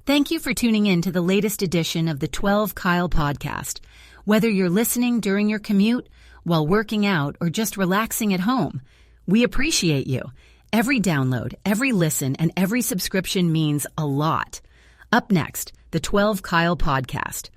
Thank you for tuning in to the latest edition of the 12 Kyle podcast. Whether you're listening during your commute, while working out, or just relaxing at home, we appreciate you. Every download, every listen, and every subscription means a lot. Up next, the 12 Kyle podcast.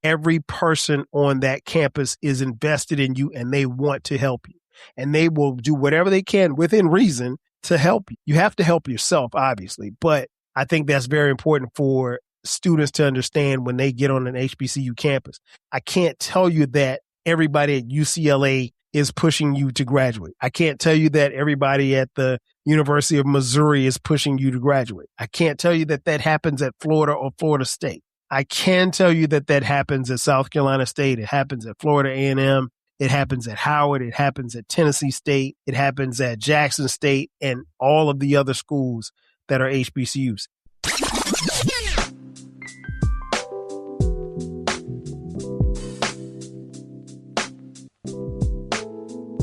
Every person on that campus is invested in you and they want to help you. And they will do whatever they can within reason to help you. You have to help yourself, obviously, but I think that's very important for students to understand when they get on an HBCU campus. I can't tell you that everybody at UCLA is pushing you to graduate. I can't tell you that everybody at the University of Missouri is pushing you to graduate. I can't tell you that that happens at Florida or Florida State. I can tell you that that happens at South Carolina State. It happens at Florida A&M. It happens at Howard. It happens at Tennessee State. It happens at Jackson State and all of the other schools that are HBCUs.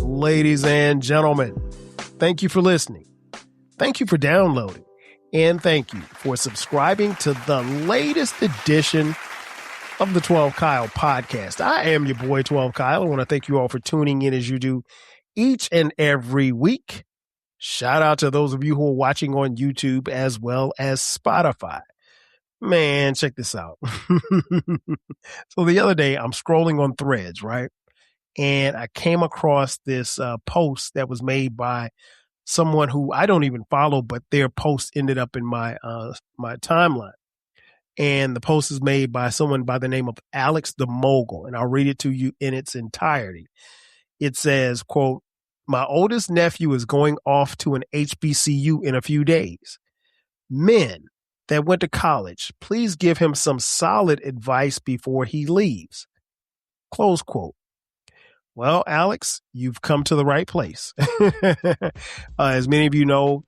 Ladies and gentlemen, thank you for listening. Thank you for downloading. And thank you for subscribing to the latest edition of the 12 Kyle podcast. I am your boy, 12 Kyle. I want to thank you all for tuning in as you do each and every week. Shout out to those of you who are watching on YouTube as well as Spotify. Man, check this out. So the other day, I'm scrolling on Threads, right? And I came across this post that was made by someone who I don't even follow, but their post ended up in my timeline. And the post is made by someone by the name of Alex the Mogul, and I'll read it to you in its entirety. It says, quote, "My oldest nephew is going off to an HBCU in a few days. Men that went to college, please give him some solid advice before he leaves." Close quote. Well, Alex, you've come to the right place. As many of you know,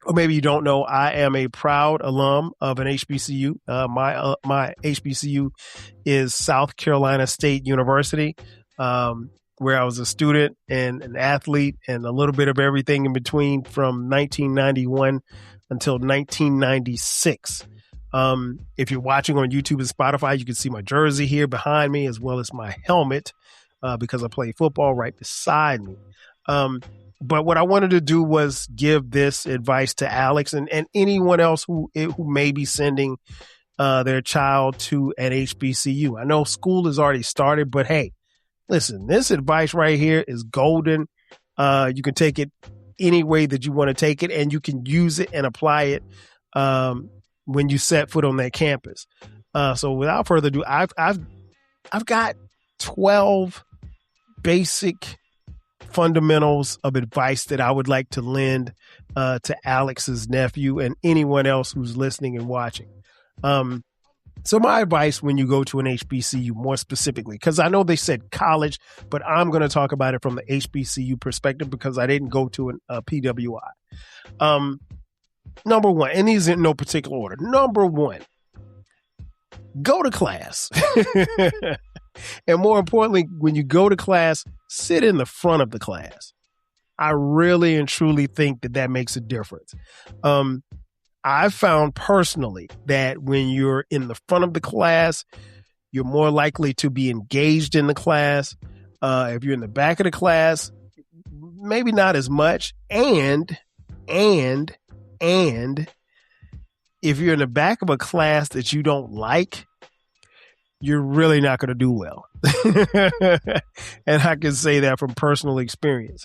or maybe you don't know, I am a proud alum of an HBCU. My HBCU is South Carolina State University, where I was a student and an athlete and a little bit of everything in between from 1991 until 1996. If you're watching on YouTube and Spotify, you can see my jersey here behind me as well as my helmet because I play football right beside me. But what I wanted to do was give this advice to Alex and anyone else who may be sending their child to an HBCU. I know school has already started, but hey, listen, this advice right here is golden. You can take it any way that you want to take it, and you can use it and apply it when you set foot on that campus. So without further ado, I've got 12 basic fundamentals of advice that I would like to lend to Alex's nephew and anyone else who's listening and watching. So my advice when you go to an HBCU, more specifically, because I know they said college, but I'm going to talk about it from the HBCU perspective because I didn't go to a PWI. Number one, and these in no particular order. Number one, go to class. And more importantly, when you go to class, sit in the front of the class. I really and truly think that makes a difference. I've found personally that when you're in the front of the class, you're more likely to be engaged in the class. If you're in the back of the class, maybe not as much. And if you're in the back of a class that you don't like, you're really not going to do well. And I can say that from personal experience.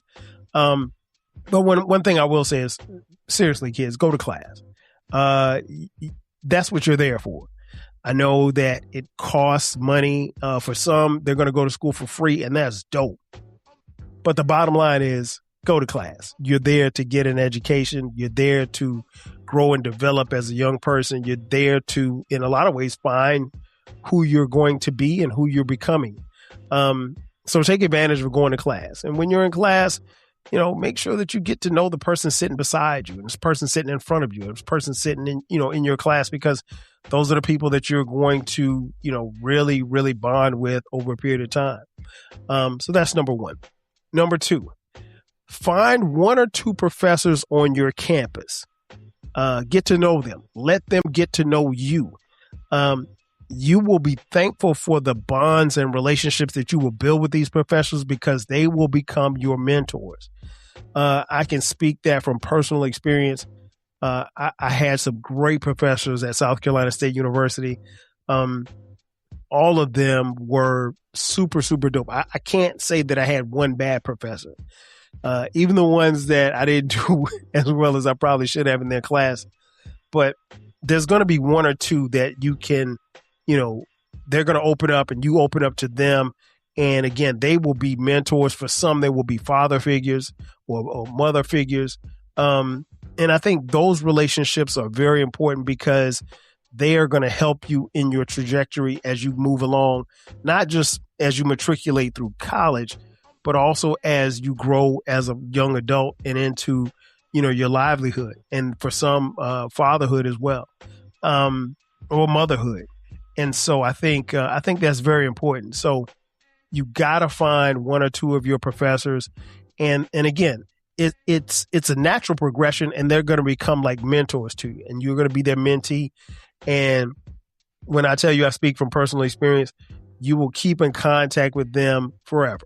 But one thing I will say is, seriously, kids, go to class. That's what you're there for. I know that it costs money. For some, they're going to go to school for free, and that's dope. But the bottom line is, go to class. You're there to get an education. You're there to grow and develop as a young person. You're there to, in a lot of ways, find who you're going to be and who you're becoming. So take advantage of going to class. And when you're in class, make sure that you get to know the person sitting beside you and this person sitting in front of you, and this person sitting in your class, because those are the people that you're going to, really, really bond with over a period of time. So that's number one. Number two, find one or two professors on your campus Get to know them. Let them get to know you. You will be thankful for the bonds and relationships that you will build with these professors because they will become your mentors. I can speak that from personal experience. I had some great professors at South Carolina State University. All of them were super, super dope. I can't say that I had one bad professor. Even the ones that I didn't do as well as I probably should have in their class. But there's going to be one or two that you can, they're going to open up and you open up to them. And again, they will be mentors. For some, they will be father figures or mother figures. And I think those relationships are very important because they are going to help you in your trajectory as you move along, not just as you matriculate through college, but also as you grow as a young adult and into, your livelihood, and for some fatherhood as well, or motherhood. And so I think that's very important. So you got to find one or two of your professors, and again, it's a natural progression, and they're going to become like mentors to you, and you're going to be their mentee. And when I tell you I speak from personal experience, you will keep in contact with them forever.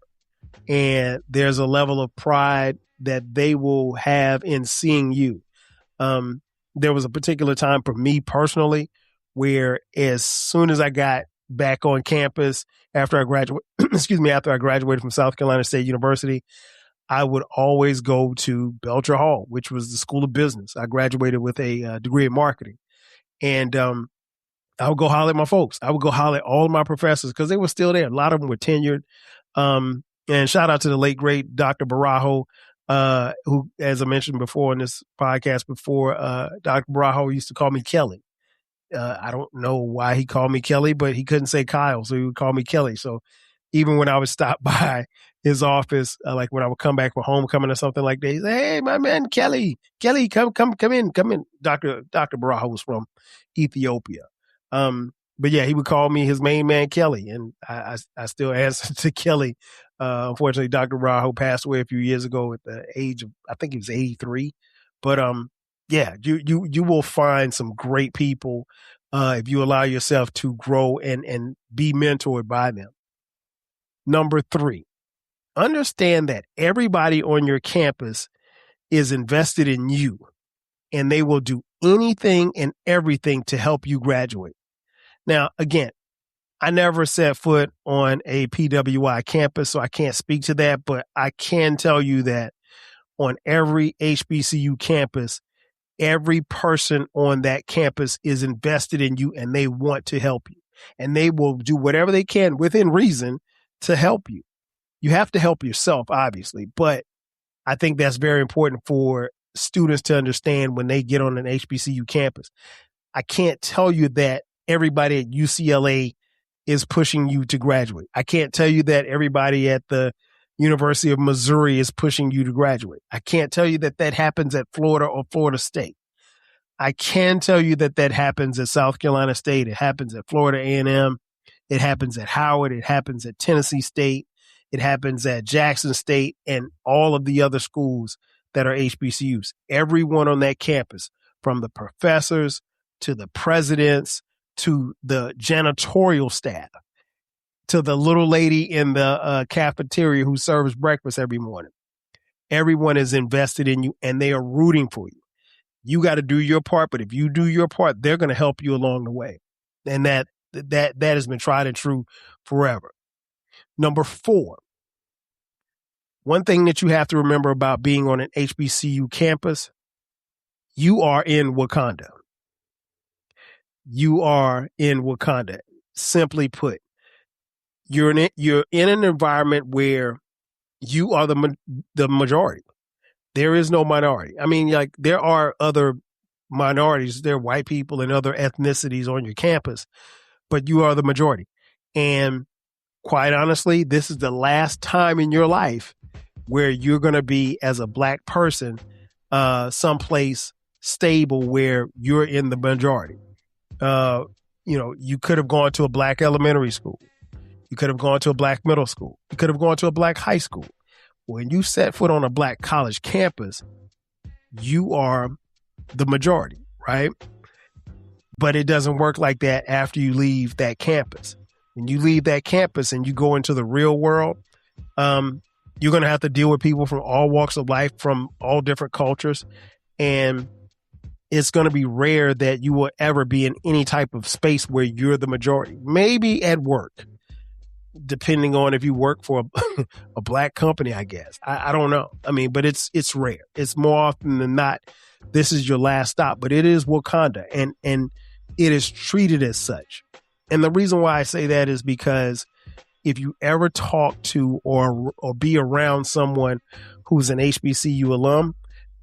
And there's a level of pride that they will have in seeing you. There was a particular time for me personally where as soon as I got back on campus after I graduated from South Carolina State University, I would always go to Belcher Hall, which was the School of Business. I graduated with a degree in marketing. And I would go holler at my folks. I would go holler at all of my professors because they were still there. A lot of them were tenured. And shout out to the late, great Dr. Barajo, who, as I mentioned before in this podcast before, Dr. Barajo used to call me Kelly. I don't know why he called me Kelly, but he couldn't say Kyle, so he would call me Kelly. So even when I would stop by his office, like when I would come back for homecoming or something like that, he'd say, "Hey, my man, Kelly, come in. Dr. Barajo was from Ethiopia. But yeah, he would call me his main man, Kelly. And I still answer to Kelly. Unfortunately, Dr. Barajo passed away a few years ago at the age of, I think he was 83. But, yeah, you will find some great people, if you allow yourself to grow and be mentored by them. Number 3, understand that everybody on your campus is invested in you, and they will do anything and everything to help you graduate. Now, again, I never set foot on a PWI campus, so I can't speak to that, but I can tell you that on every HBCU campus, every person on that campus is invested in you and they want to help you, and they will do whatever they can within reason to help you. You have to help yourself, obviously, but I think that's very important for students to understand when they get on an HBCU campus. I can't tell you that everybody at UCLA is pushing you to graduate. I can't tell you that everybody at the University of Missouri is pushing you to graduate. I can't tell you that happens at Florida or Florida State. I can tell you that happens at South Carolina State. It happens at Florida A&M. It happens at Howard. It happens at Tennessee State. It happens at Jackson State and all of the other schools that are HBCUs. Everyone on that campus, from the professors to the presidents to the janitorial staff to the little lady in the cafeteria who serves breakfast every morning, everyone is invested in you and they are rooting for you. You got to do your part, but if you do your part, they're going to help you along the way. And that has been tried and true forever. Number 4, one thing that you have to remember about being on an HBCU campus, you are in Wakanda. You are in Wakanda. Simply put, you're in an environment where you are the majority. There is no minority. I mean, like, there are other minorities, there are white people and other ethnicities on your campus, but you are the majority. And quite honestly, this is the last time in your life where you're going to be, as a Black person, someplace stable where you're in the majority. You could have gone to a Black elementary school. You could have gone to a Black middle school. You could have gone to a Black high school. When you set foot on a Black college campus, you are the majority. right? But it doesn't work like that after you leave that campus. When you leave that campus and you go into the real world, you're going to have to deal with people from all walks of life, from all different cultures. And it's going to be rare that you will ever be in any type of space where you're the majority. Maybe at work, depending on if you work for a black company, I guess. I don't know. I mean, but it's rare. It's more often than not, this is your last stop. But it is Wakanda, and it is treated as such. And the reason why I say that is because if you ever talk to or be around someone who's an HBCU alum,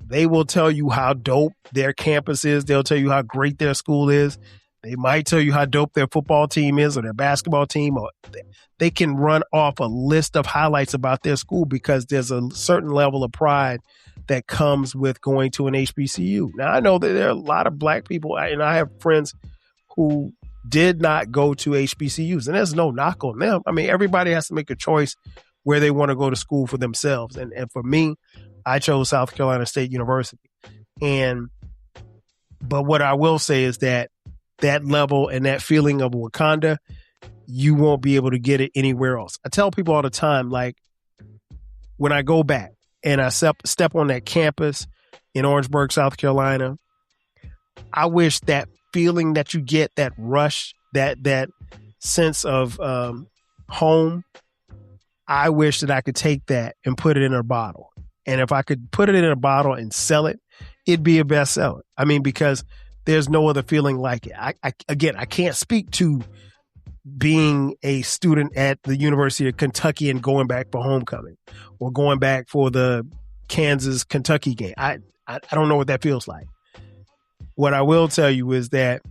they will tell you how dope their campus is. They'll tell you how great their school is. They might tell you how dope their football team is or their basketball team, or they can run off a list of highlights about their school because there's a certain level of pride that comes with going to an HBCU. Now, I know that there are a lot of black people, and I have friends who did not go to HBCUs, and there's no knock on them. I mean, everybody has to make a choice where they want to go to school for themselves. And for me, I chose South Carolina State University. But what I will say is that level and that feeling of Wakanda, you won't be able to get it anywhere else. I tell people all the time, like, when I go back and I step on that campus in Orangeburg, South Carolina, I wish that feeling that you get, that rush, that sense of home, I wish that I could take that and put it in a bottle. And if I could put it in a bottle and sell it, it'd be a bestseller. I mean, because there's no other feeling like it. I can't speak to being a student at the University of Kentucky and going back for homecoming or going back for the Kansas-Kentucky game. I don't know what that feels like. What I will tell you is that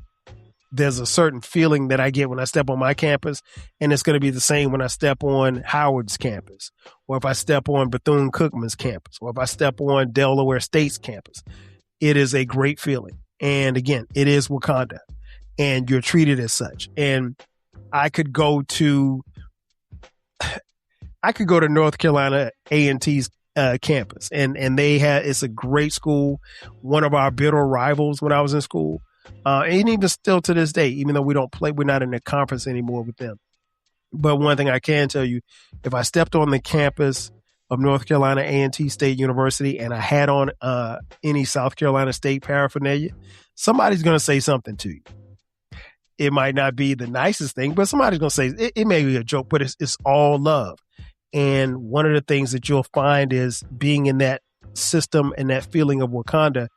there's a certain feeling that I get when I step on my campus, and it's going to be the same when I step on Howard's campus, or if I step on Bethune-Cookman's campus, or if I step on Delaware State's campus. It is a great feeling. And again, it is Wakanda, and you're treated as such. And I could go to North Carolina A&T's campus, and it's a great school, one of our bitter rivals when I was in school. And even still to this day, even though we don't play, we're not in the conference anymore with them. But one thing I can tell you, if I stepped on the campus of North Carolina A&T State University and I had on any South Carolina State paraphernalia, somebody's going to say something to you. It might not be the nicest thing, but somebody's going to say, it may be a joke, but it's all love. And one of the things that you'll find is being in that system and that feeling of Wakanda,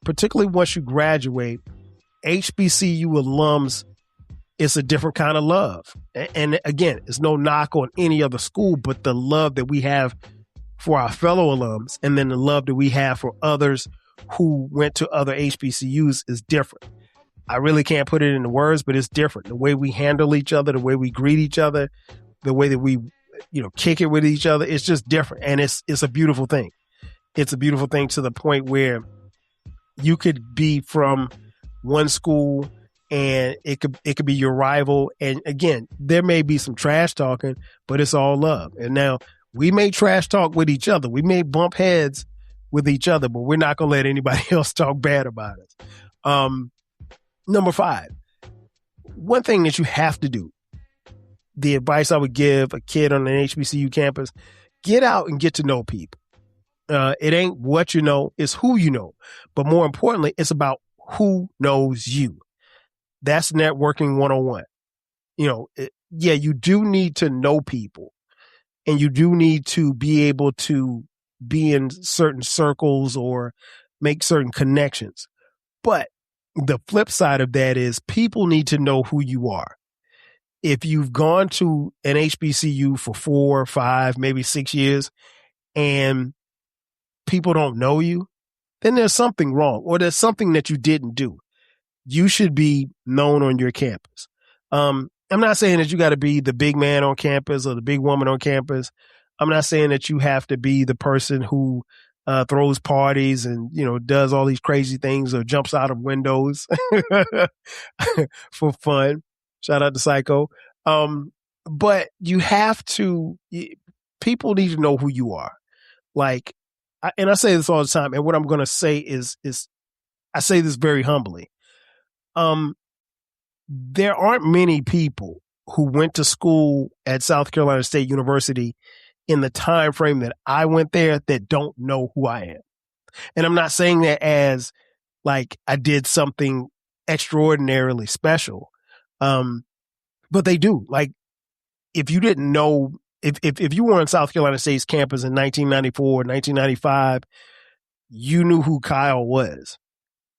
particularly once you graduate, HBCU alums, it's a different kind of love. And again, it's no knock on any other school, but the love that we have for our fellow alums and then the love that we have for others who went to other HBCUs is different. I really can't put it into words, but it's different. The way we handle each other, the way we greet each other, the way that we, kick it with each other, it's just different. And it's a beautiful thing. It's a beautiful thing to the point where you could be from one school and it could be your rival. And again, there may be some trash talking, but it's all love. And now we may trash talk with each other. We may bump heads with each other, but we're not going to let anybody else talk bad about us. Number 5, one thing that you have to do, the advice I would give a kid on an HBCU campus, get out and get to know people. It ain't what you know, it's who you know. But more importantly, it's about who knows you. That's networking 101. You do need to know people, and you do need to be able to be in certain circles or make certain connections. But the flip side of that is people need to know who you are. If you've gone to an HBCU for 4, 5, maybe 6 years and people don't know you, then there's something wrong, or there's something that you didn't do. You should be known on your campus. I'm not saying that you got to be the big man on campus or the big woman on campus. I'm not saying that you have to be the person who throws parties and, does all these crazy things or jumps out of windows for fun. Shout out to Psycho. But you have to, people need to know who you are. Like, and I say this all the time, and what I'm going to say is I say this very humbly. There aren't many people who went to school at South Carolina State University in the time frame that I went there that don't know who I am. And I'm not saying that as like I did something extraordinarily special. But they do. Like, if you didn't know, if you were on South Carolina State's campus in 1994, 1995, you knew who Kyle was.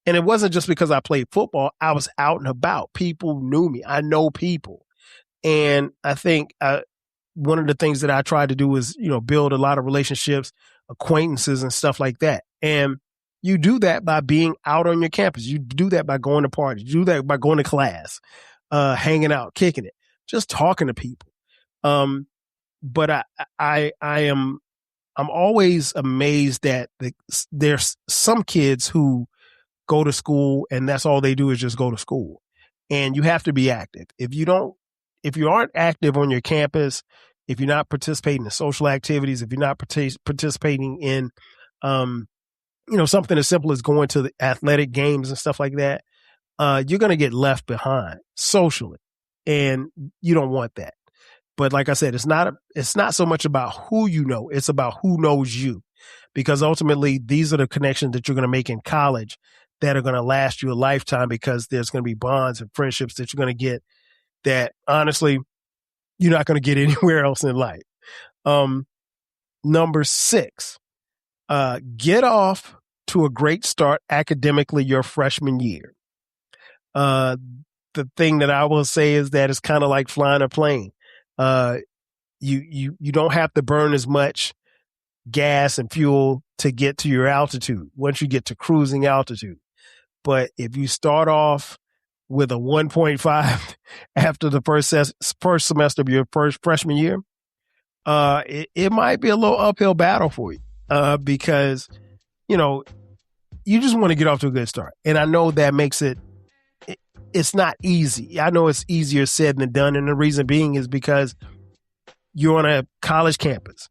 And it wasn't just because I played football. I was out and about. People knew me. I know people. And I think one of the things that I tried to do was, build a lot of relationships, acquaintances and stuff like that. And you do that by being out on your campus. You do that by going to parties. You do that by going to class, hanging out, kicking it, just talking to people. But I'm always amazed that there's some kids who go to school and that's all they do is just go to school. And you have to be active. If you aren't active on your campus, if you're not participating in social activities, if you're not participating in, something as simple as going to the athletic games and stuff like that, you're going to get left behind socially. And you don't want that. But like I said, it's not so much about who you know, it's about who knows you. Because ultimately, these are the connections that you're going to make in college that are going to last you a lifetime, because there's going to be bonds and friendships that you're going to get that honestly, you're not going to get anywhere else in life. Number 6, get off to a great start academically your freshman year. The thing that I will say is that it's kind of like flying a plane. You don't have to burn as much gas and fuel to get to your altitude once you get to cruising altitude. But if you start off with a 1.5 after the first semester of your first freshman year, it might be a little uphill battle for you, because, you just want to get off to a good start. And I know that makes it's not easy. I know it's easier said than done. And the reason being is because you're on a college campus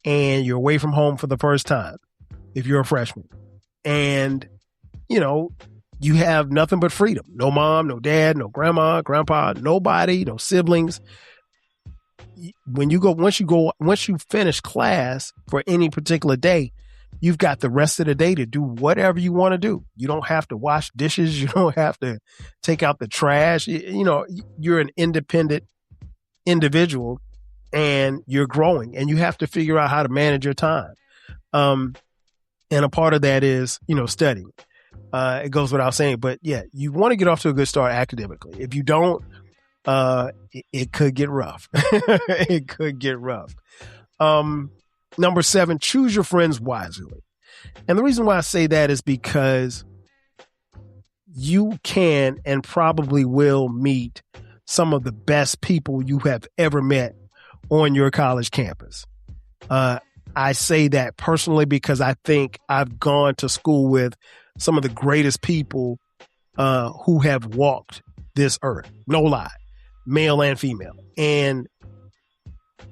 and you're away from home for the first time if you're a freshman. And, you have nothing but freedom. No mom, no dad, no grandma, grandpa, nobody, no siblings. Once you finish class for any particular day, you've got the rest of the day to do whatever you want to do. You don't have to wash dishes. You don't have to take out the trash. You're an independent individual and you're growing, and you have to figure out how to manage your time. And a part of that is, studying. It goes without saying, but yeah, you want to get off to a good start academically. If you don't, it could get rough. It could get rough. Number 7, choose your friends wisely. And the reason why I say that is because you can and probably will meet some of the best people you have ever met on your college campus. I say that personally because I think I've gone to school with some of the greatest people who have walked this earth. No lie, male and female. And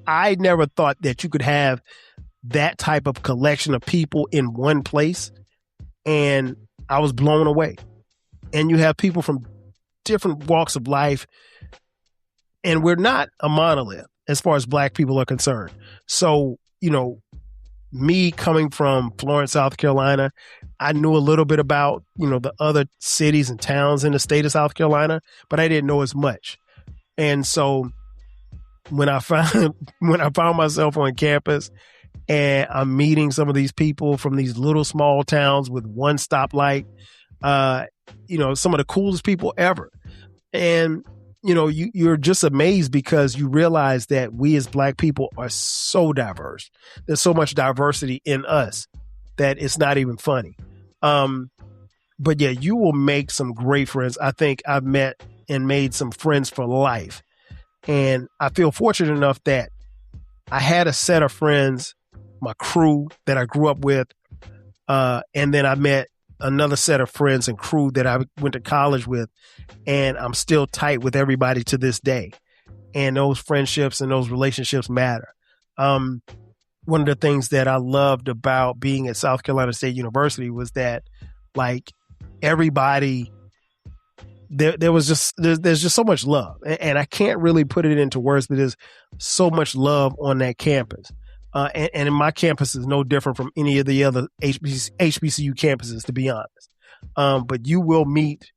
I never thought that you could have that type of collection of people in one place. And I was blown away. And you have people from different walks of life. And we're not a monolith as far as Black people are concerned. So, me coming from Florence, South Carolina, I knew a little bit about, the other cities and towns in the state of South Carolina, but I didn't know as much. And so when I found myself on campus and I'm meeting some of these people from these little small towns with one stoplight, some of the coolest people ever. And, you're just amazed because you realize that we as Black people are so diverse. There's so much diversity in us that it's not even funny. But yeah, you will make some great friends. I think I've met and made some friends for life. And I feel fortunate enough that I had a set of friends, my crew that I grew up with. And then I met another set of friends and crew that I went to college with, and I'm still tight with everybody to this day. And those friendships and those relationships matter. One of the things that I loved about being at South Carolina State University was that, everybody, there's just so much love. And I can't really put it into words, but there's so much love on that campus. And my campus is no different from any of the other HBCU campuses, to be honest. But you will meet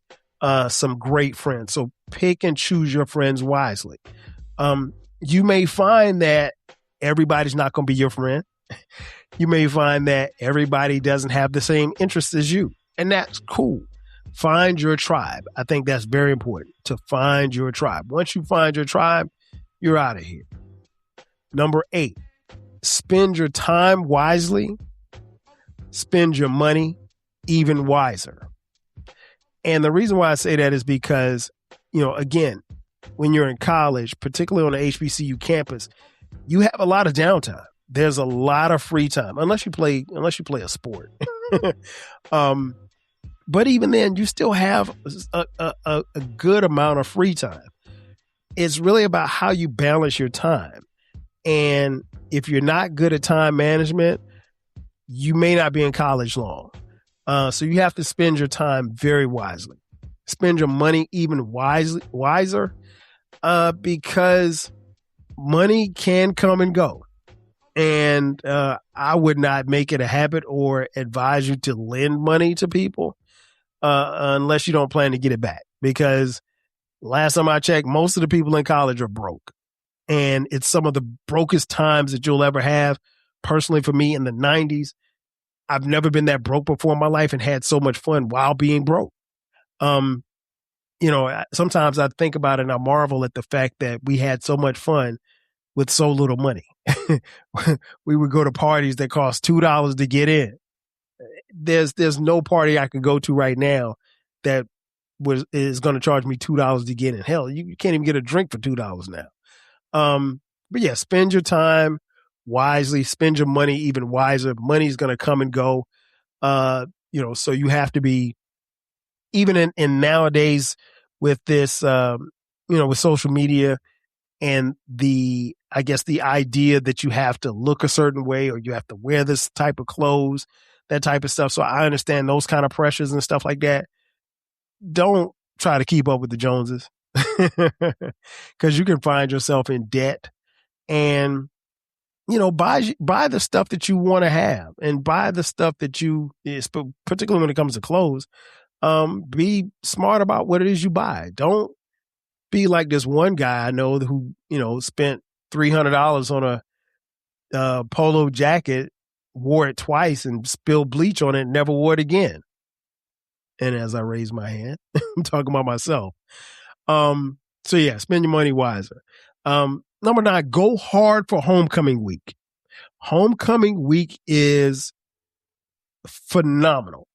some great friends. So pick and choose your friends wisely. You may find that everybody's not going to be your friend. You may find that everybody doesn't have the same interests as you, and that's cool. Find your tribe. I think that's very important, to find your tribe. Once you find your tribe, you're out of here. Number 8, spend your time wisely. Spend your money even wiser. And the reason why I say that is because, again, when you're in college, particularly on the HBCU campus, you have a lot of downtime. There's a lot of free time, unless you play a sport. But even then, you still have a good amount of free time. It's really about how you balance your time. And if you're not good at time management, you may not be in college long. So you have to spend your time very wisely. Spend your money even wiser, because money can come and go. And I would not make it a habit or advise you to lend money to people unless you don't plan to get it back. Because last time I checked, most of the people in college are broke. And it's some of the brokest times that you'll ever have. Personally, for me, in the 90s, I've never been that broke before in my life and had so much fun while being broke. Sometimes I think about it and I marvel at the fact that we had so much fun with so little money. We would go to parties that cost $2 to get in. There's no party I could go to right now that is going to charge me $2 to get in. Hell, you can't even get a drink for $2 now. But yeah, spend your time wisely, spend your money even wiser. Money's going to come and go. So you have to be, even in nowadays with this, with social media and the idea that you have to look a certain way or you have to wear this type of clothes, that type of stuff. So I understand those kind of pressures and stuff like that. Don't try to keep up with the Joneses because you can find yourself in debt. And buy the stuff that you want to have, and buy the stuff that particularly when it comes to clothes, be smart about what it is you buy. Don't be like this one guy I know who, spent $300 on a polo jacket, wore it twice and spilled bleach on it and never wore it again. And as I raise my hand, I'm talking about myself. So yeah, spend your money wiser. Number 9, go hard for homecoming week. Homecoming week is phenomenal.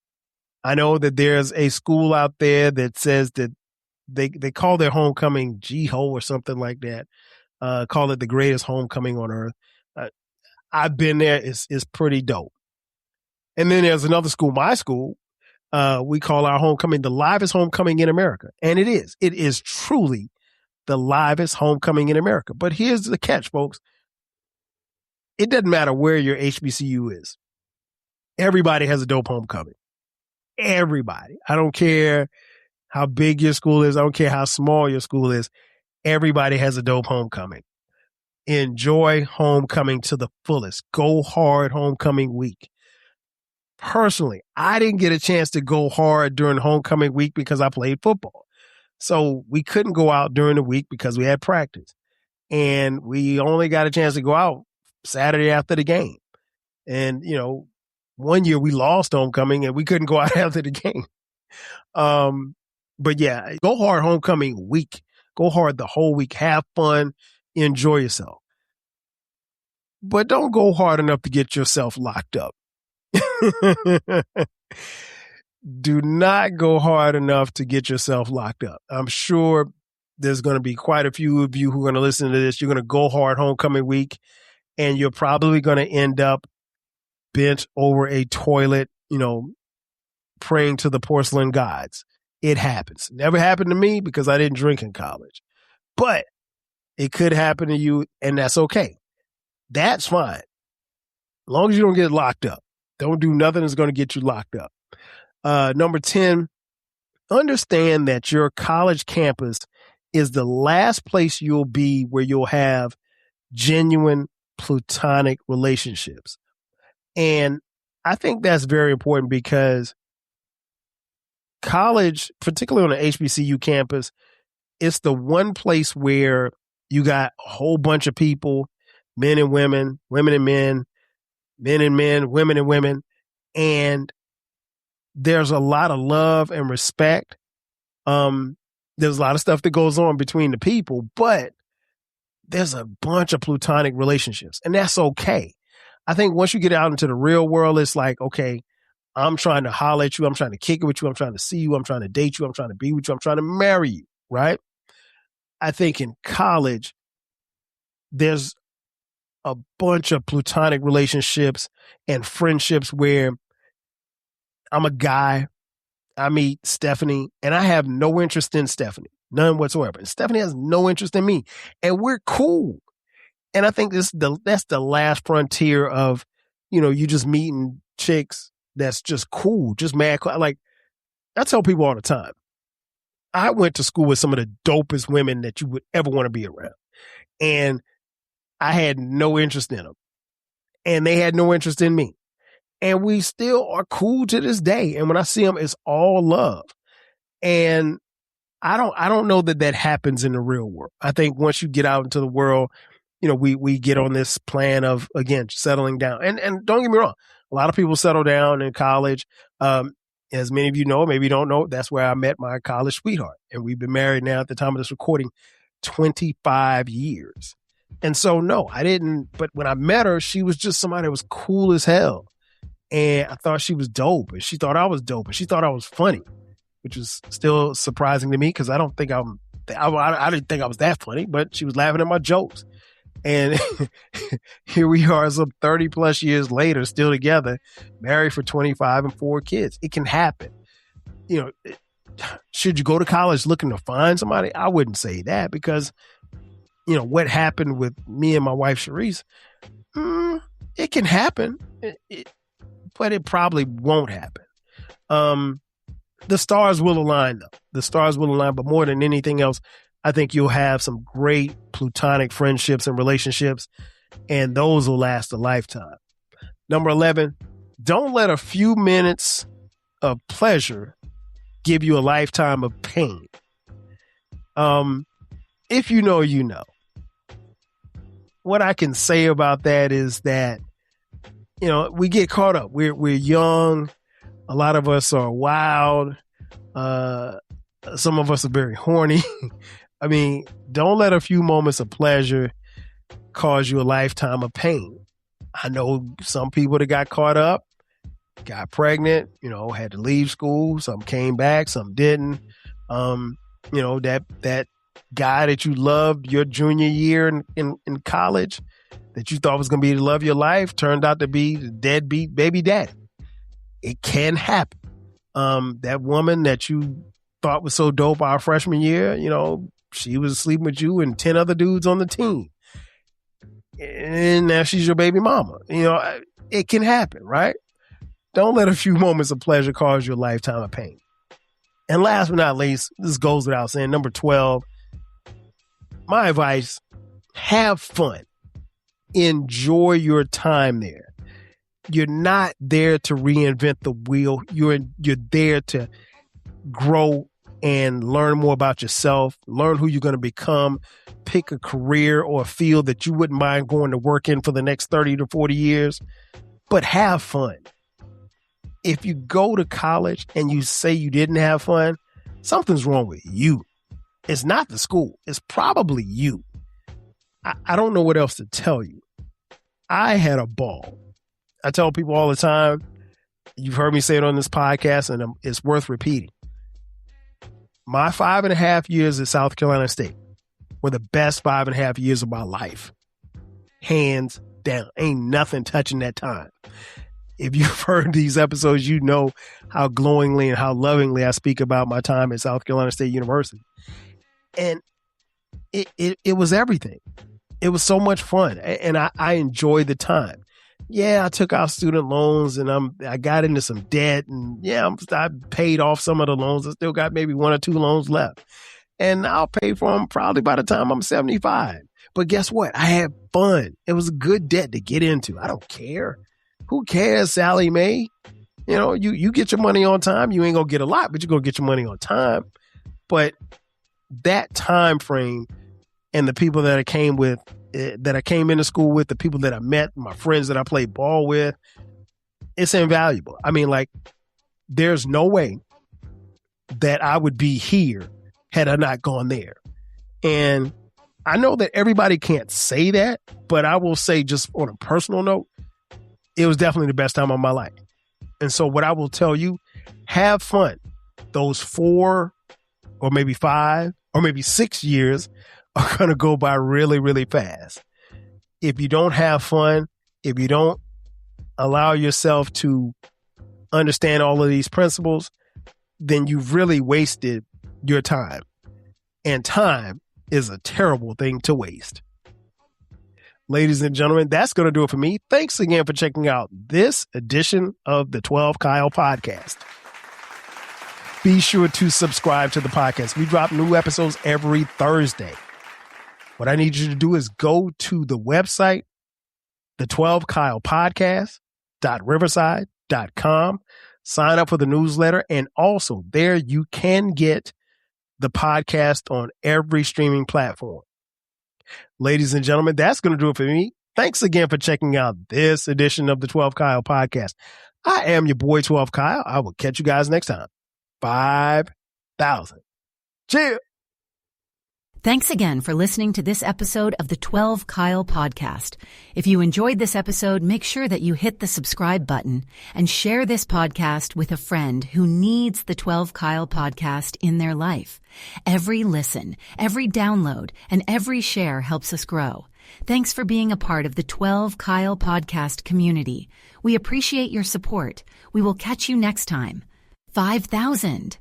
I know that there's a school out there that says that they call their homecoming G-Ho or something like that. Call it the greatest homecoming on earth. I've been there. It's pretty dope. And then there's another school, my school. We call our homecoming the livest homecoming in America. And it is. It is truly the livest homecoming in America. But here's the catch, folks. It doesn't matter where your HBCU is. Everybody has a dope homecoming. Everybody. I don't care how big your school is. I don't care how small your school is. Everybody has a dope homecoming. Enjoy homecoming to the fullest. Go hard homecoming week. Personally, I didn't get a chance to go hard during homecoming week because I played football. So we couldn't go out during the week because we had practice. And we only got a chance to go out Saturday after the game. And, one year we lost homecoming and we couldn't go out after the game. But yeah, go hard homecoming week. Go hard the whole week. Have fun. Enjoy yourself. But don't go hard enough to get yourself locked up. Do not go hard enough to get yourself locked up. I'm sure there's going to be quite a few of you who are going to listen to this. You're going to go hard homecoming week, and you're probably going to end up bent over a toilet, praying to the porcelain gods. It happens. Never happened to me because I didn't drink in college, but it could happen to you, and that's okay. That's fine. As long as you don't get locked up. Don't do nothing that's going to get you locked up. Number 10, understand that your college campus is the last place you'll be where you'll have genuine platonic relationships. And I think that's very important because college, particularly on an HBCU campus, it's the one place where you got a whole bunch of people, men and women, women and men, men and men, women and women. And there's a lot of love and respect. There's a lot of stuff that goes on between the people, but there's a bunch of platonic relationships, and that's okay. I think once you get out into the real world, it's like, okay, I'm trying to holler at you. I'm trying to kick it with you. I'm trying to see you. I'm trying to date you. I'm trying to be with you. I'm trying to marry you, right? I think in college, there's a bunch of platonic relationships and friendships where I'm a guy, I meet Stephanie, and I have no interest in Stephanie, none whatsoever. And Stephanie has no interest in me, and we're cool. And I think that's the last frontier of, you just meeting chicks that's just cool, just mad. Like, I tell people all the time, I went to school with some of the dopest women that you would ever want to be around. And I had no interest in them. And they had no interest in me. And we still are cool to this day. And when I see them, it's all love. And I don't know that happens in the real world. I think once you get out into the world, we get on this plan of, again, settling down. And don't get me wrong, a lot of people settle down in college. As many of you know, maybe you don't know, that's where I met my college sweetheart. And we've been married now at the time of this recording 25 years. And so, no, I didn't. But when I met her, she was just somebody that was cool as hell. And I thought she was dope. And she thought I was dope. And she thought I was funny, which was still surprising to me because I didn't think I was that funny, but she was laughing at my jokes. And here we are some 30 plus years later, still together, married for 25 and 4 kids. It can happen. Should you go to college looking to find somebody? I wouldn't say that because, what happened with me and my wife, Sharice, it can happen, but it probably won't happen. The stars will align, though. The stars will align, but more than anything else, I think you'll have some great platonic friendships and relationships, and those will last a lifetime. Number 11, don't let a few minutes of pleasure give you a lifetime of pain. If you know, you know. What I can say about that is that, we get caught up. We're young. A lot of us are wild. Some of us are very horny. I mean, don't let a few moments of pleasure cause you a lifetime of pain. I know some people that got caught up, got pregnant, had to leave school. Some came back, some didn't. That guy that you loved your junior year in college that you thought was going to be the love of your life turned out to be the deadbeat baby daddy. It can happen. That woman that you thought was so dope our freshman year, she was sleeping with you and 10 other dudes on the team. And now she's your baby mama. It can happen, right? Don't let a few moments of pleasure cause you a lifetime of pain. And last but not least, this goes without saying, number 12, my advice, have fun. Enjoy your time there. You're not there to reinvent the wheel. You're there to grow and learn more about yourself, learn who you're going to become, pick a career or a field that you wouldn't mind going to work in for the next 30 to 40 years, but have fun. If you go to college and you say you didn't have fun, something's wrong with you. It's not the school. It's probably you. I don't know what else to tell you. I had a ball. I tell people all the time, you've heard me say it on this podcast, and it's worth repeating. My 5.5 years at South Carolina State were the best 5.5 years of my life. Hands down. Ain't nothing touching that time. If you've heard these episodes, you know how glowingly and how lovingly I speak about my time at South Carolina State University. And it was everything. It was so much fun. And I enjoyed the time. yeah, I took out student loans and I got into some debt, and yeah, I paid off some of the loans. I still got maybe 1 or 2 loans left, and I'll pay for them probably by the time I'm 75. But guess what? I had fun. It was a good debt to get into. I don't care. Who cares, Sally Mae? You know, you get your money on time. You ain't gonna get a lot, but you're gonna get your money on time. But that time frame and the people that I came into school with, the people that I met, my friends that I played ball with, it's invaluable. I mean, like, there's no way that I would be here had I not gone there. And I know that everybody can't say that, but I will say, just on a personal note, it was definitely the best time of my life. And so what I will tell you, have fun. Those 4 or maybe 5 or maybe 6 years are going to go by really, really fast. If you don't have fun, if you don't allow yourself to understand all of these principles, then you've really wasted your time. And time is a terrible thing to waste. Ladies and gentlemen, that's going to do it for me. Thanks again for checking out this edition of the 12 Kyle podcast. Be sure to subscribe to the podcast. We drop new episodes every Thursday. What I need you to do is go to the website, the12kylepodcast.riverside.com, sign up for the newsletter, and also there you can get the podcast on every streaming platform. Ladies and gentlemen, that's going to do it for me. Thanks again for checking out this edition of the 12 Kyle podcast. I am your boy 12 Kyle. I will catch you guys next time. 5,000. Cheers. Thanks again for listening to this episode of the 12 Kyle podcast. If you enjoyed this episode, make sure that you hit the subscribe button and share this podcast with a friend who needs the 12 Kyle podcast in their life. Every listen, every download, and every share helps us grow. Thanks for being a part of the 12 Kyle podcast community. We appreciate your support. We will catch you next time. 5,000.